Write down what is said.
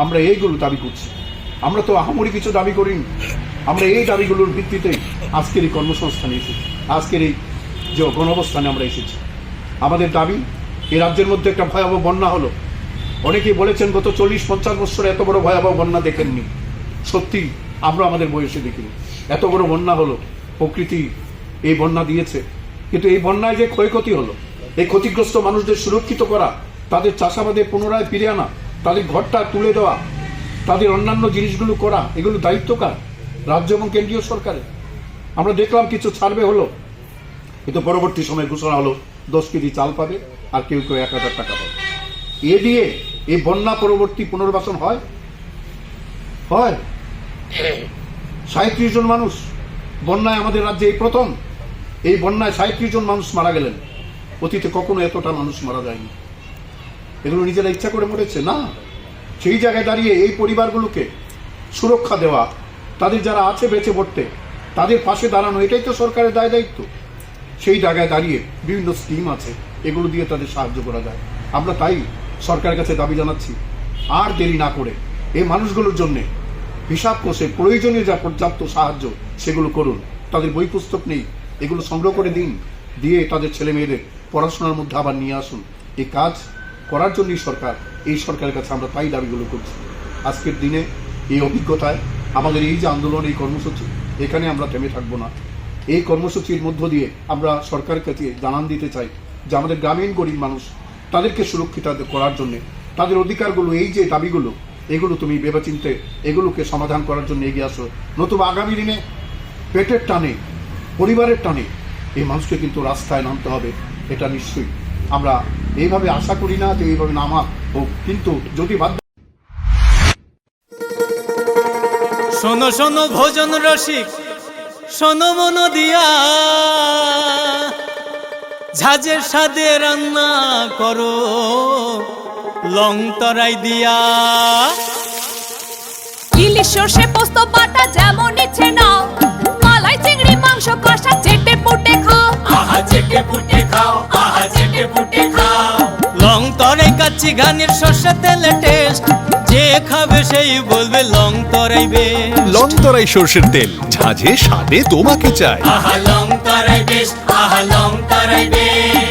আমরা এইগুলো দাবি করছি। আমরা তো আহামরি কিছু দাবি করিনি। আমরা এই দাবিগুলোর ভিত্তিতে আজকের এই কর্মসংস্থানে এসেছি, আজকের এই যে গণঅবস্থানে আমরা এসেছি। আমাদের দাবি, এই রাজ্যের মধ্যে একটা ভয়াবহ বন্যা হলো। অনেকেই বলেছেন গত 40-50 বছরে এত বড় ভয়াবহ বন্যা দেখেননি। সত্যি আমরা আমাদের বয়সে দেখিনি। এত বড় বন্যা হলো, প্রকৃতি এই বন্যা দিয়েছে। কিন্তু এই বন্যায় যে ক্ষয়ক্ষতি হলো, এই ক্ষতিগ্রস্ত মানুষদের সুরক্ষিত করা, তাদের চাষাবাদে পুনরায় ফিরে আনা, তাদের ঘরটা তুলে দেওয়া, তাদের অন্যান্য জিনিসগুলো করা, এগুলো দায়িত্ব কার? রাজ্য এবং কেন্দ্রীয় সরকারের। আমরা দেখলাম কিছু ছাড়বে হলো, কিন্তু পরবর্তী সময় ঘোষণা হলো 10 কেজি চাল পাবে আর কেউ কেউ 1000 টাকা পাবে। এ দিয়ে এই বন্যা পরবর্তী পুনর্বাসন হয়? 37 জন মানুষ বন্যায়, আমাদের রাজ্যে এই প্রথম এই বন্যায় 37 জন মানুষ মারা গেলেন। অতীতে কখনো এতটা মানুষ মারা যায়নি। এগুলো নিজেরা ইচ্ছা করে মরেছে না। সেই জায়গায় দাঁড়িয়ে এই পরিবারগুলোকে সুরক্ষা দেওয়া, তাদের যারা আছে বেঁচে পড়তে, তাদের পাশে দাঁড়ানো, এটাই তো সরকারের দায় দায়িত্ব। সেই জায়গায় দাঁড়িয়ে বিভিন্ন স্কিম আছে, এগুলো দিয়ে তাদের সাহায্য করা যায়। আমরা তাই সরকারের কাছে দাবি জানাচ্ছি, আর দেরি না করে এই মানুষগুলোর জন্য হিসাব কষে প্রয়োজনীয় যা পর্যাপ্ত সাহায্য সেগুলো করুন। তাদের বই পুস্তক নেই, এগুলো সংগ্রহ করে দিন, দিয়ে তাদের ছেলে মেয়েদের পড়াশোনার মধ্যে আবার নিয়ে আসুন। এই কাজ করার জন্যই সরকার, এই সরকারের কাছে আমরা তাই দাবিগুলো করছি। আজকের দিনে এই অভিজ্ঞতায় আমাদের এই যে আন্দোলন, এই কর্মসূচি, এখানে আমরা থেমে থাকবো না। এই কর্মসূচির মধ্য দিয়ে আমরা সরকারের কাছে জানান দিতে চাই যে আমাদের গ্রামীণ গরিব মানুষ, তাদেরকে সুরক্ষিত করার জন্য, তাদের অধিকারগুলো, এই যে দাবিগুলো, এগুলো তুমি ভেবেচিন্তে এগুলোকে সমাধান করার জন্য এগিয়ে আসো। নতুবা আগামী দিনে পেটের টানে, পরিবারের টানে এই মানুষকে কিন্তু রাস্তায় নামতে হবে। এটা নিশ্চয়ই আমরা এইভাবে আশা করি না যে এইভাবে নামা হোক, কিন্তু যদি বাধ্য। শোনো শোনো ভোজন রসিক, শোনো মন দিয়া, ঝাঁঝের স্বাদে রান্না করো লং তরাই দিয়া। ইলিশ সর্ষে পোস্ত বাটা যেমন ইচ্ছে নাও, মালাই চিংড়ি মাংস কষা চেটে পুটে খাও, আহা চেটে পুটে খাও, আহা চেটে পুটে খাও। লং তরাই কাচ্চি ঘানির সর্ষে তেলে টেস্ট, যে খাবে সেই বলবে লং তরাই বেশ। লং তরাই সর্ষের তেল, ঝাঁঝে স্বাদে তোমাকে চাই। আহা লং তরাই বেশ, আহা লং তরাই বেশ।